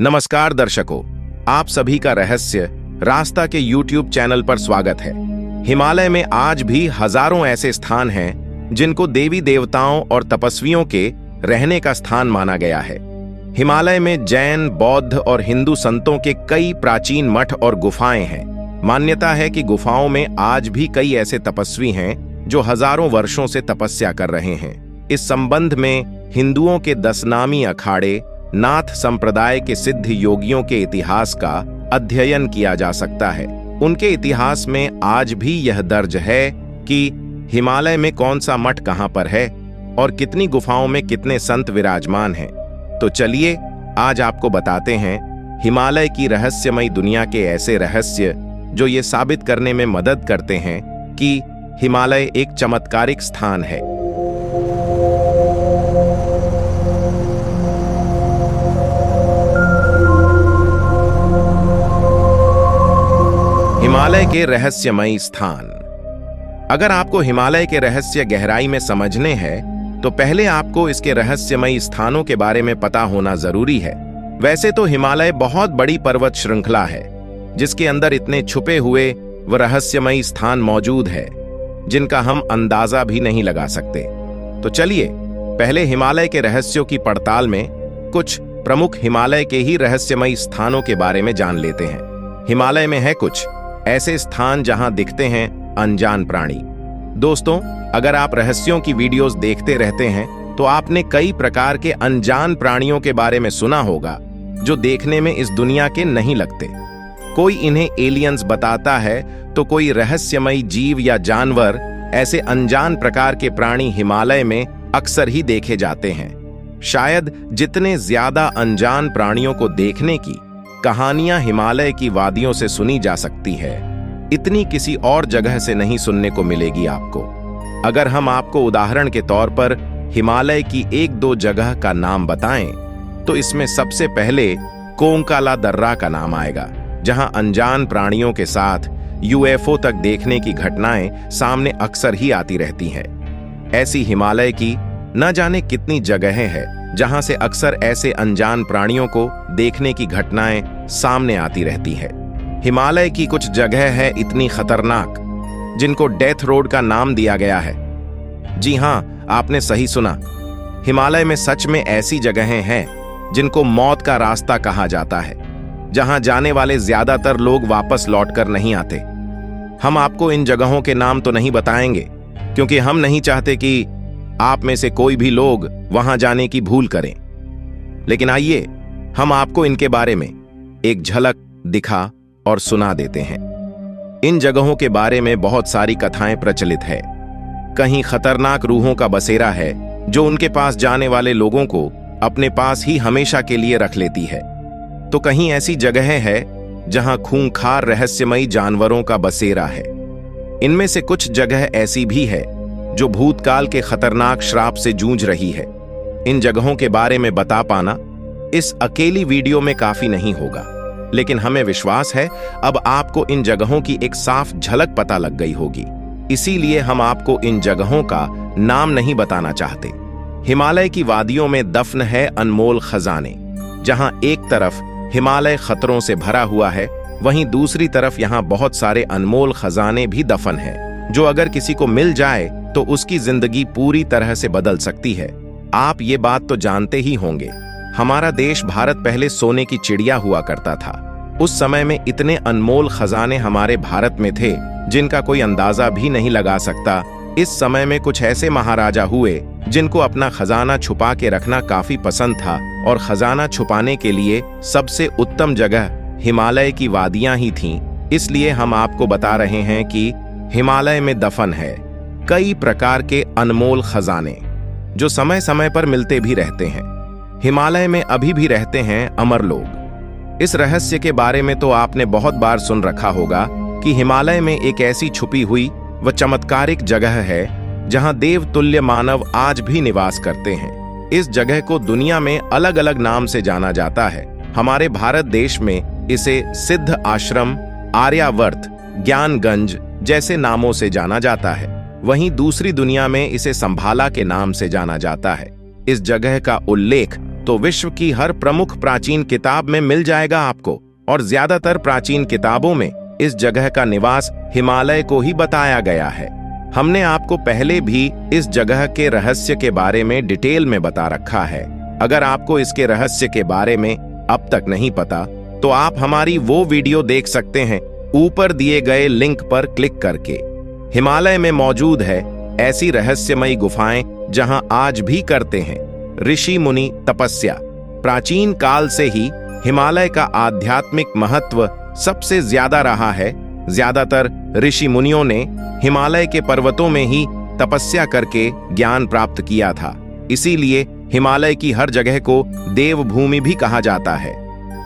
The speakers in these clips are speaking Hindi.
नमस्कार दर्शकों, आप सभी का रहस्य रास्ता के YouTube चैनल पर स्वागत है। हिमालय में आज भी हजारों ऐसे स्थान हैं जिनको देवी देवताओं और तपस्वियों के रहने का स्थान माना गया है। हिमालय में जैन, बौद्ध और हिंदू संतों के कई प्राचीन मठ और गुफाएं हैं। मान्यता है कि गुफाओं में आज भी कई ऐसे तपस्वी हैं जो हजारों वर्षों से तपस्या कर रहे हैं। इस संबंध में हिंदुओं के 10 नामी अखाड़े, नाथ संप्रदाय के सिद्ध योगियों के इतिहास का अध्ययन किया जा सकता है। उनके इतिहास में आज भी यह दर्ज है कि हिमालय में कौन सा मठ कहां पर है और कितनी गुफाओं में कितने संत विराजमान हैं। तो चलिए आज आपको बताते हैं हिमालय की रहस्यमयी दुनिया के ऐसे रहस्य जो ये साबित करने में मदद करते हैं कि हिमालय एक चमत्कारिक स्थान है। हिमालय के रहस्यमयी स्थान। अगर आपको हिमालय के रहस्य गहराई में समझने हैं तो पहले आपको इसके रहस्यमयी स्थानों के बारे में पता होना जरूरी है। वैसे तो हिमालय बहुत बड़ी पर्वत श्रृंखला है जिसके अंदर इतने छुपे हुए व रहस्यमयी स्थान मौजूद है जिनका हम अंदाजा भी नहीं लगा सकते। तो चलिए पहले हिमालय के रहस्यों की पड़ताल में कुछ प्रमुख हिमालय के ही रहस्यमयी स्थानों के बारे में जान लेते हैं। हिमालय में है कुछ ऐसे स्थान जहां दिखते हैं अनजान प्राणी। दोस्तों, अगर आप रहस्यों की वीडियोस देखते रहते हैं तो आपने कई प्रकार के अनजान प्राणियों के बारे में सुना होगा जो देखने में इस दुनिया के नहीं लगते। कोई इन्हें एलियंस बताता है तो कोई रहस्यमयी जीव या जानवर। ऐसे अनजान प्रकार के प्राणी हिमालय में अक्सर ही देखे जाते हैं। शायद जितने ज्यादा अनजान प्राणियों को देखने की कहानियां हिमालय की वादियों से सुनी जा सकती है, इतनी किसी और जगह से नहीं सुनने को मिलेगी आपको। अगर हम आपको उदाहरण के तौर पर हिमालय की 1-2 जगह का नाम बताएं तो इसमें सबसे पहले कोंकाला दर्रा का नाम आएगा, जहां अनजान प्राणियों के साथ UFO तक देखने की घटनाएं सामने अक्सर ही आती रहती हैं। ऐसी हिमालय की न जाने कितनी जगहें हैं जहां से अक्सर ऐसे अनजान प्राणियों को देखने की घटनाएं सामने आती रहती है। हिमालय की कुछ जगह है इतनी खतरनाक जिनको डेथ रोड का नाम दिया गया है। जी हां, आपने सही सुना। हिमालय में सच में ऐसी जगहें हैं जिनको मौत का रास्ता कहा जाता है, जहां जाने वाले ज्यादातर लोग वापस लौटकर नहीं आते। हम आपको इन जगहों के नाम तो नहीं बताएंगे क्योंकि हम नहीं चाहते कि आप में से कोई भी लोग वहां जाने की भूल करें। लेकिन आइए हम आपको इनके बारे में एक झलक दिखा और सुना देते हैं। इन जगहों के बारे में बहुत सारी कथाएं प्रचलित है। कहीं खतरनाक रूहों का बसेरा है जो उनके पास जाने वाले लोगों को अपने पास ही हमेशा के लिए रख लेती है, तो कहीं ऐसी जगहें हैं जहां खूंखार रहस्यमयी जानवरों का बसेरा है। इनमें से कुछ जगह ऐसी भी है जो भूतकाल के खतरनाक श्राप से जूझ रही है। इन जगहों के बारे में बता पाना इस अकेली वीडियो में काफी नहीं होगा, लेकिन हमें विश्वास है अब आपको इन जगहों की एक साफ झलक पता लग गई होगी। इसीलिए हम आपको इन जगहों का नाम नहीं बताना चाहते। हिमालय की वादियों में दफन है अनमोल खजाने। जहां एक तरफ हिमालय खतरों से भरा हुआ है, वहीं दूसरी तरफ यहां बहुत सारे अनमोल खजाने भी दफन हैं, जो अगर किसी को मिल जाए तो उसकी जिंदगी पूरी तरह से बदल सकती है। आप ये बात तो जानते ही होंगे, हमारा देश भारत पहले सोने की चिड़िया हुआ करता था। उस समय में इतने अनमोल खजाने हमारे भारत में थे जिनका कोई अंदाजा भी नहीं लगा सकता। इस समय में कुछ ऐसे महाराजा हुए जिनको अपना खजाना छुपा के रखना काफी पसंद था और खजाना छुपाने के लिए सबसे उत्तम जगह हिमालय की वादियां ही थीं। इसलिए हम आपको बता रहे हैं कि हिमालय में दफन है कई प्रकार के अनमोल खजाने जो समय समय पर मिलते भी रहते हैं। हिमालय में अभी भी रहते हैं अमर लोग। इस रहस्य के बारे में तो आपने बहुत बार सुन रखा होगा कि हिमालय में एक ऐसी छुपी हुई व चमत्कारिक जगह है जहां देवतुल्य मानव आज भी निवास करते हैं। इस जगह को दुनिया में अलग अलग नाम से जाना जाता है। हमारे भारत देश में इसे सिद्ध आश्रम, आर्यावर्त, ज्ञानगंज जैसे नामों से जाना जाता है। वहीं दूसरी दुनिया में इसे संभाला के नाम से जाना जाता है। इस जगह का उल्लेख तो विश्व की हर प्रमुख प्राचीन किताब में मिल जाएगा आपको। और ज्यादातर प्राचीन किताबों में इस जगह का निवास हिमालय को ही बताया गया है। हमने आपको पहले भी इस जगह के रहस्य के बारे में डिटेल में बता रखा है। अगर आपको इसके रहस्य के बारे में अब तक नहीं पता तो आप हमारी वो वीडियो देख सकते हैं ऊपर दिए गए लिंक पर क्लिक करके। हिमालय में मौजूद है ऐसी रहस्यमयी गुफाएं जहां आज भी करते हैं ऋषि मुनि तपस्या। प्राचीन काल से ही हिमालय का आध्यात्मिक महत्व सबसे ज्यादा रहा है। ज्यादातर ऋषि मुनियों ने हिमालय के पर्वतों में ही तपस्या करके ज्ञान प्राप्त किया था। इसीलिए हिमालय की हर जगह को देवभूमि भी कहा जाता है।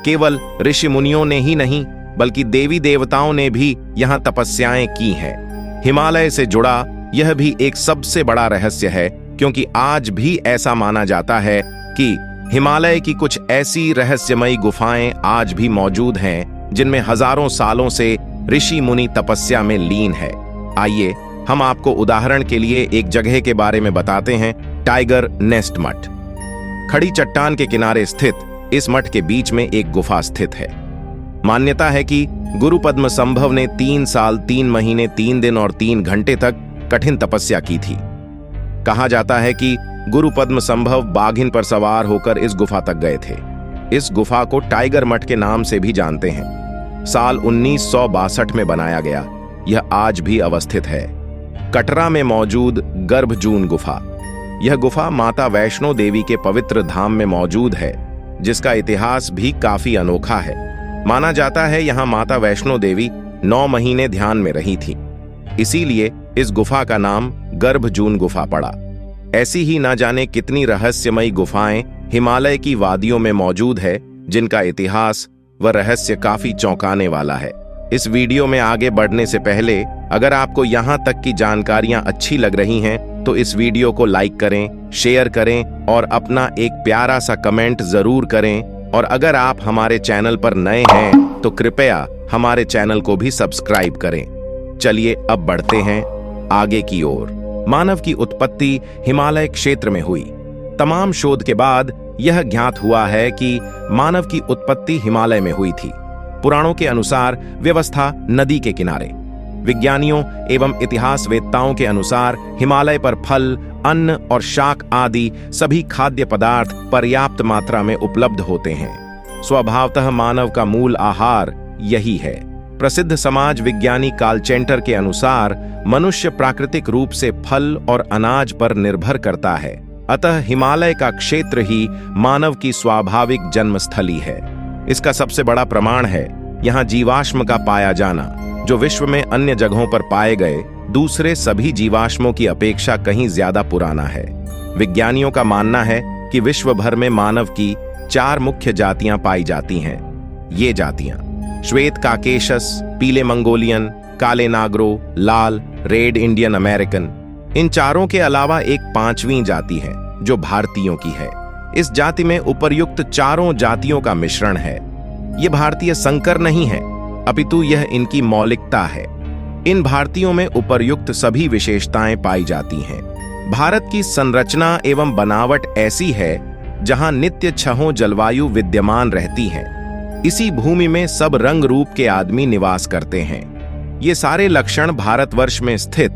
केवल ऋषि मुनियों ने ही नहीं बल्कि देवी देवताओं ने भी यहाँ तपस्याएं की हैं। हिमालय से जुड़ा यह भी एक सबसे बड़ा रहस्य है, क्योंकि आज भी ऐसा माना जाता है कि हिमालय की कुछ ऐसी रहस्यमयी गुफाएं आज भी मौजूद हैं जिनमें हजारों सालों से ऋषि मुनि तपस्या में लीन है। आइए हम आपको उदाहरण के लिए एक जगह के बारे में बताते हैं, टाइगर नेस्ट मठ। खड़ी चट्टान के किनारे स्थित इस मठ के बीच में एक गुफा स्थित है। मान्यता है कि गुरु पद्म संभव ने 3 साल 3 महीने 3 दिन और 3 घंटे तक कठिन तपस्या की थी। कहा जाता है कि गुरु पद्म संभव बाघिन पर सवार होकर इस गुफा तक गए थे। इस गुफा को टाइगर मठ के नाम से भी जानते हैं। साल 1962 में बनाया गया, यह आज भी अवस्थित है। कटरा में मौजूद गर्भजून गुफा। यह गुफा माता वैष्णो देवी के पवित्र धाम में मौजूद है, जिसका इतिहास भी काफी अनोखा है। माना जाता है यहाँ माता वैष्णो देवी 9 महीने ध्यान में रही थी, इसीलिए इस गुफा का नाम गर्भजून गुफा पड़ा। ऐसी ही ना जाने कितनी रहस्यमयी गुफाएं हिमालय की वादियों में मौजूद है, जिनका इतिहास व रहस्य काफी चौंकाने वाला है। इस वीडियो में आगे बढ़ने से पहले अगर आपको यहाँ तक की जानकारियां अच्छी लग रही हैं तो इस वीडियो को लाइक करें, शेयर करें और अपना एक प्यारा सा कमेंट जरूर करें। और अगर आप हमारे चैनल पर नए हैं तो कृपया हमारे चैनल को भी सब्सक्राइब करें। चलिए अब बढ़ते हैं आगे की ओर। मानव की उत्पत्ति हिमालय क्षेत्र में हुई। तमाम शोध के बाद यह ज्ञात हुआ है कि मानव की उत्पत्ति हिमालय में हुई थी। पुराणों के अनुसार व्यवस्था नदी के किनारे। विज्ञानियों एवं इतिहासवेत्ताओं के अनुसार हिमालय पर फल, अन्न और शाक आदि सभी खाद्य पदार्थ पर्याप्त मात्रा में उपलब्ध होते हैं। स्वभावतः मानव का मूल आहार यही है। प्रसिद्ध समाज विज्ञानी कार्ल चेंटर के अनुसार मनुष्य प्राकृतिक रूप से फल और अनाज पर निर्भर करता है, अतः हिमालय का क्षेत्र ही मानव की स्वाभाविक जन्मस्थली है। इसका सबसे बड़ा प्रमाण है यहाँ जीवाश्म का पाया जाना, जो विश्व में अन्य जगहों पर पाए गए दूसरे सभी जीवाश्मों की अपेक्षा कहीं ज्यादा पुराना है। विज्ञानियों का मानना है कि विश्व भर में मानव की 4 मुख्य जातियां पाई जाती हैं। ये जातियां श्वेत काकेशस, पीले मंगोलियन, काले नागरो, लाल, रेड इंडियन अमेरिकन। इन चारों के अलावा एक 5वीं जाति है जो भारतीयों की है। इस जाति में उपर्युक्त चारों जातियों का मिश्रण है। ये भारतीय संकर नहीं है, अपितु यह इनकी मौलिकता है। इन भारतीयों में उपर्युक्त सभी विशेषताएं पाई जाती हैं। भारत की संरचना एवं बनावट ऐसी है जहां नित्य 6 जलवायु विद्यमान रहती हैं। इसी भूमि में सब रंग रूप के आदमी निवास करते हैं। ये सारे लक्षण भारतवर्ष में स्थित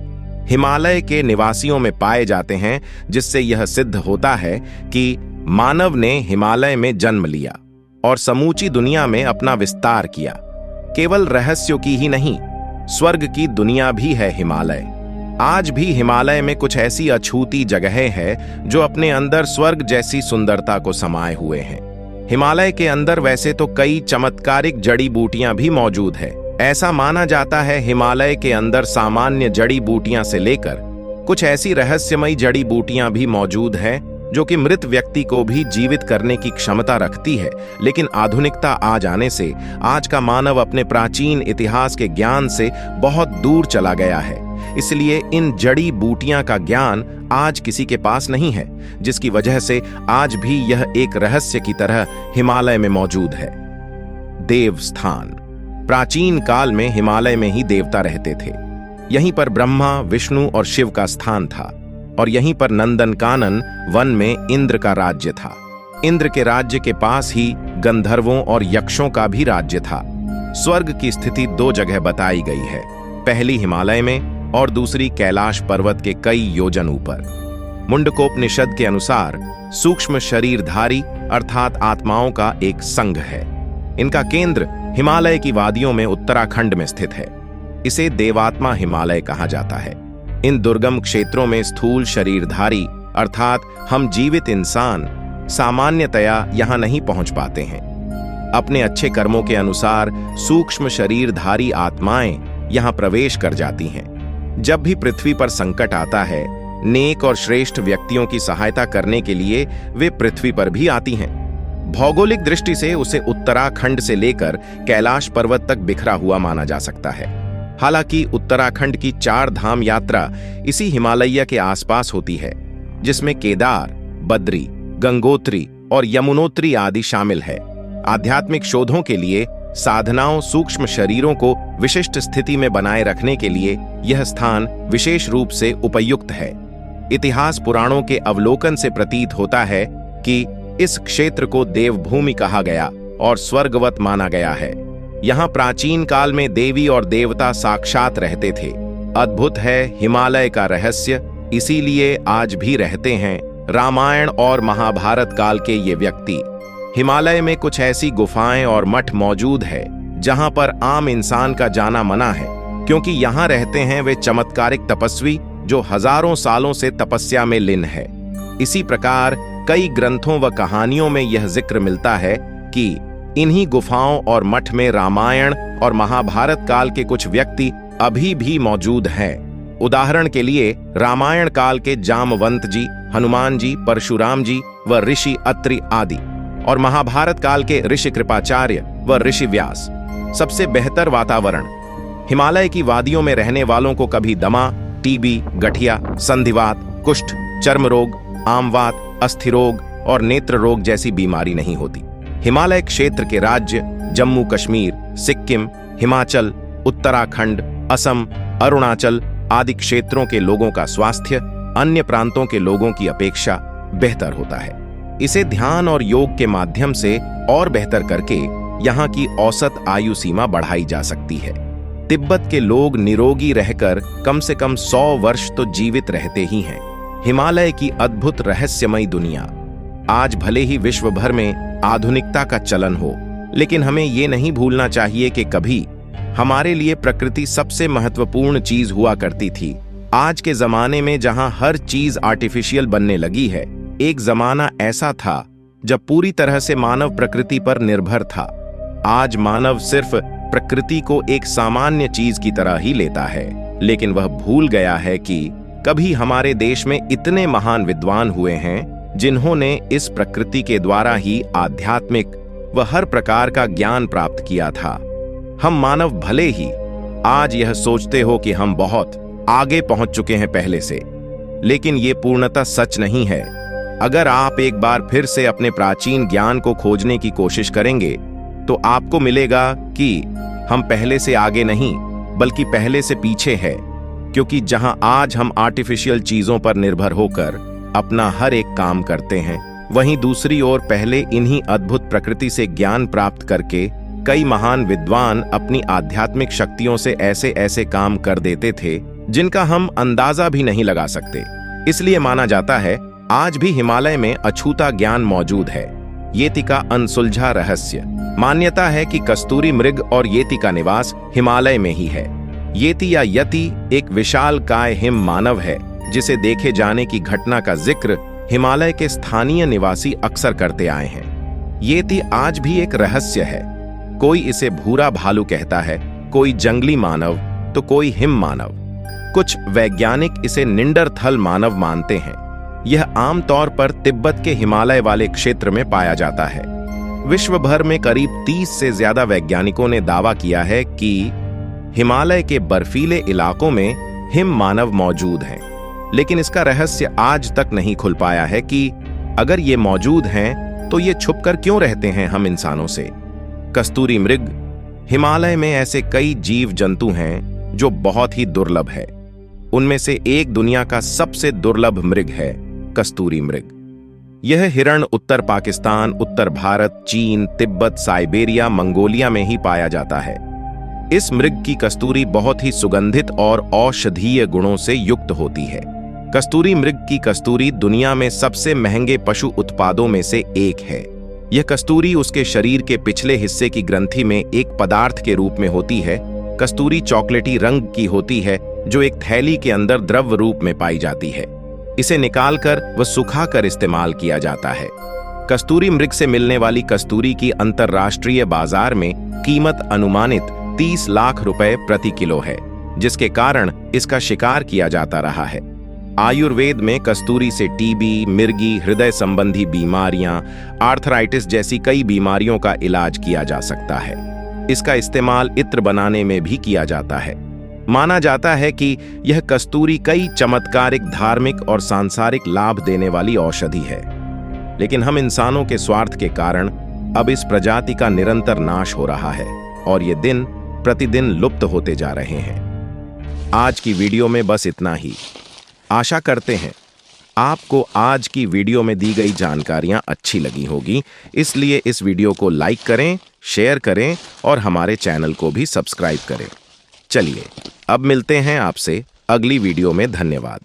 हिमालय के निवासियों में पाए जाते हैं, जिससे यह सिद्ध होता है कि मानव ने हिमालय में जन्म लिया और समूची दुनिया में अपना विस्तार किया। केवल रहस्यों की ही नहीं, स्वर्ग की दुनिया भी है हिमालय। आज भी हिमालय में कुछ ऐसी अछूती जगहें हैं जो अपने अंदर स्वर्ग जैसी सुंदरता को समाये हुए हैं। हिमालय के अंदर वैसे तो कई चमत्कारिक जड़ी बूटियां भी मौजूद है। ऐसा माना जाता है हिमालय के अंदर सामान्य जड़ी बूटियां से लेकर कुछ ऐसी रहस्यमयी जड़ी बूटियां भी मौजूद हैं जो कि मृत व्यक्ति को भी जीवित करने की क्षमता रखती है। लेकिन आधुनिकता आ जाने से आज का मानव अपने प्राचीन इतिहास के ज्ञान से बहुत दूर चला गया है। इसलिए इन जड़ी बूटियां का ज्ञान आज किसी के पास नहीं है, जिसकी वजह से आज भी यह एक रहस्य की तरह हिमालय में मौजूद है। देव स्थान। प्राचीन काल में हिमालय में ही देवता रहते थे। यहीं पर ब्रह्मा, विष्णु और शिव का स्थान था और यहीं पर नंदनकानन वन में इंद्र का राज्य था। इंद्र के राज्य के पास ही गंधर्वों और यक्षों का भी राज्य था। स्वर्ग की स्थिति 2 जगह बताई गई है, पहली हिमालय में और दूसरी कैलाश पर्वत के कई योजन ऊपर। मुंडकोपनिषद के अनुसार सूक्ष्म शरीरधारी अर्थात आत्माओं का एक संघ है। इनका केंद्र हिमालय की वादियों में उत्तराखंड में स्थित है। इसे देवात्मा हिमालय कहा जाता है। इन दुर्गम क्षेत्रों में स्थूल शरीरधारी अर्थात हम जीवित इंसान सामान्यतया यहां नहीं पहुंच पाते हैं। अपने अच्छे कर्मों के अनुसार सूक्ष्म शरीरधारी आत्माएं यहां प्रवेश कर जाती हैं। जब भी पृथ्वी पर संकट आता है, नेक और श्रेष्ठ व्यक्तियों की सहायता करने के लिए वे पृथ्वी पर भी आती हैं। भौगोलिक दृष्टि से उसे उत्तराखंड से लेकर कैलाश पर्वत तक बिखरा हुआ माना जा सकता है। हालांकि उत्तराखंड की 4 धाम यात्रा इसी हिमालय के आसपास होती है, जिसमें केदार, बद्री, गंगोत्री और यमुनोत्री आदि शामिल है। आध्यात्मिक शोधों के लिए साधनाओं सूक्ष्म शरीरों को विशिष्ट स्थिति में बनाए रखने के लिए यह स्थान विशेष रूप से उपयुक्त है। इतिहास पुराणों के अवलोकन से प्रतीत होता है कि इस क्षेत्र को देवभूमि कहा गया और स्वर्गवत माना गया है। यहाँ प्राचीन काल में देवी और देवता साक्षात रहते थे। अद्भुत है हिमालय का रहस्य, इसीलिए आज भी रहते हैं रामायण और महाभारत काल के ये व्यक्ति। हिमालय में कुछ ऐसी गुफाएं और मठ मौजूद है जहां पर आम इंसान का जाना मना है, क्योंकि यहां रहते हैं वे चमत्कारिक तपस्वी जो हजारों सालों से तपस्या में लीन है। इसी प्रकार कई ग्रंथों व कहानियों में यह जिक्र मिलता है कि इन्हीं गुफाओं और मठ में रामायण और महाभारत काल के कुछ व्यक्ति अभी भी मौजूद हैं। उदाहरण के लिए रामायण काल के जामवंत जी, हनुमान जी, परशुराम जी व ऋषि अत्रि आदि, और महाभारत काल के ऋषि कृपाचार्य व ऋषि व्यास। सबसे बेहतर वातावरण। हिमालय की वादियों में रहने वालों को कभी दमा, टीबी, गठिया, संधिवात, कुष्ठ, चर्म रोग, आमवात, अस्थि रोग और नेत्र रोग जैसी बीमारी नहीं होती। हिमालय क्षेत्र के राज्य जम्मू कश्मीर, सिक्किम, हिमाचल, उत्तराखंड, असम, अरुणाचल आदि क्षेत्रों के लोगों का स्वास्थ्य अन्य प्रांतों के लोगों की अपेक्षा बेहतर होता है। इसे ध्यान और योग के माध्यम से और बेहतर करके यहाँ की औसत आयु सीमा बढ़ाई जा सकती है। तिब्बत के लोग निरोगी रहकर कम से कम 100 वर्ष तो जीवित रहते ही हैं। हिमालय की अद्भुत रहस्यमयी दुनिया। आज भले ही विश्व भर में आधुनिकता का चलन हो, लेकिन हमें ये नहीं भूलना चाहिए कि कभी हमारे लिए प्रकृति सबसे महत्वपूर्ण चीज हुआ करती थी। आज के जमाने में जहां हर चीज आर्टिफिशियल बनने लगी है, एक जमाना ऐसा था जब पूरी तरह से मानव प्रकृति पर निर्भर था। आज मानव सिर्फ प्रकृति को एक सामान्य चीज की तरह ही लेता है, लेकिन वह भूल गया है कि कभी हमारे देश में इतने महान विद्वान हुए हैं जिन्होंने इस प्रकृति के द्वारा ही आध्यात्मिक व हर प्रकार का ज्ञान प्राप्त किया था। हम मानव भले ही आज यह सोचते हो कि हम बहुत आगे पहुंच चुके हैं पहले से, लेकिन ये पूर्णतः सच नहीं है। अगर आप एक बार फिर से अपने प्राचीन ज्ञान को खोजने की कोशिश करेंगे तो आपको मिलेगा कि हम पहले से आगे नहीं बल्कि पहले से पीछे है, क्योंकि जहां आज हम आर्टिफिशियल चीजों पर निर्भर होकर अपना हर एक काम करते हैं, वहीं दूसरी ओर पहले इन्हीं अद्भुत प्रकृति से ज्ञान प्राप्त करके कई महान विद्वान अपनी आध्यात्मिक शक्तियों से ऐसे ऐसे काम कर देते थे जिनका हम अंदाजा भी नहीं लगा सकते। इसलिए माना जाता है आज भी हिमालय में अछूता ज्ञान मौजूद है। येति का अनसुलझा रहस्य। मान्यता है कि कस्तूरी मृग और येति का निवास हिमालय में ही है। येति या यति एक विशाल काय हिम मानव है जिसे देखे जाने की घटना का जिक्र हिमालय के स्थानीय निवासी अक्सर करते आए हैं। येति आज भी एक रहस्य है। कोई इसे भूरा भालू कहता है, कोई जंगली मानव तो कोई हिम मानव। कुछ वैज्ञानिक इसे निंडरथल मानव मानते हैं। यह आमतौर पर तिब्बत के हिमालय वाले क्षेत्र में पाया जाता है। विश्व भर में करीब 30 से ज्यादा वैज्ञानिकों ने दावा किया है कि हिमालय के बर्फीले इलाकों में हिम मानव मौजूद हैं, लेकिन इसका रहस्य आज तक नहीं खुल पाया है कि अगर ये मौजूद हैं तो ये छुपकर क्यों रहते हैं हम इंसानों से। कस्तूरी मृग। हिमालय में ऐसे कई जीव जंतु हैं जो बहुत ही दुर्लभ है। उनमें से एक दुनिया का सबसे दुर्लभ मृग है कस्तूरी मृग। यह हिरण उत्तर पाकिस्तान, उत्तर भारत, चीन, तिब्बत, साइबेरिया, मंगोलिया में ही पाया जाता है। इस मृग की कस्तूरी बहुत ही सुगंधित और औषधीय गुणों से युक्त होती है। कस्तूरी मृग की कस्तूरी दुनिया में सबसे महंगे पशु उत्पादों में से एक है। यह कस्तूरी उसके शरीर के पिछले हिस्से की ग्रंथि में एक पदार्थ के रूप में होती है। कस्तूरी चॉकलेटी रंग की होती है जो एक थैली के अंदर द्रव रूप में पाई जाती है। इसे निकालकर व सुखाकर इस्तेमाल किया जाता है। कस्तूरी मृग से मिलने वाली कस्तूरी की अंतर्राष्ट्रीय बाजार में कीमत अनुमानित 30 लाख रुपए प्रति किलो है, जिसके कारण इसका शिकार किया जाता रहा है। आयुर्वेद में कस्तूरी से टीबी, मिर्गी, हृदय संबंधी बीमारियां, आर्थराइटिस जैसी कई बीमारियों का इलाज किया जा सकता है। इसका इस्तेमाल इत्र बनाने में भी किया जाता है। माना जाता है कि यह कस्तूरी कई चमत्कारिक, धार्मिक और सांसारिक लाभ देने वाली औषधि है। लेकिन हम इंसानों के स्वार्थ के कारण अब इस प्रजाति का निरंतर नाश हो रहा है और ये दिन प्रतिदिन लुप्त होते जा रहे हैं। आज की वीडियो में बस इतना ही। आशा करते हैं आपको आज की वीडियो में दी गई जानकारियां अच्छी लगी होगी, इसलिए इस वीडियो को लाइक करें, शेयर करें और हमारे चैनल को भी सब्सक्राइब करें। चलिए अब मिलते हैं आपसे अगली वीडियो में। धन्यवाद।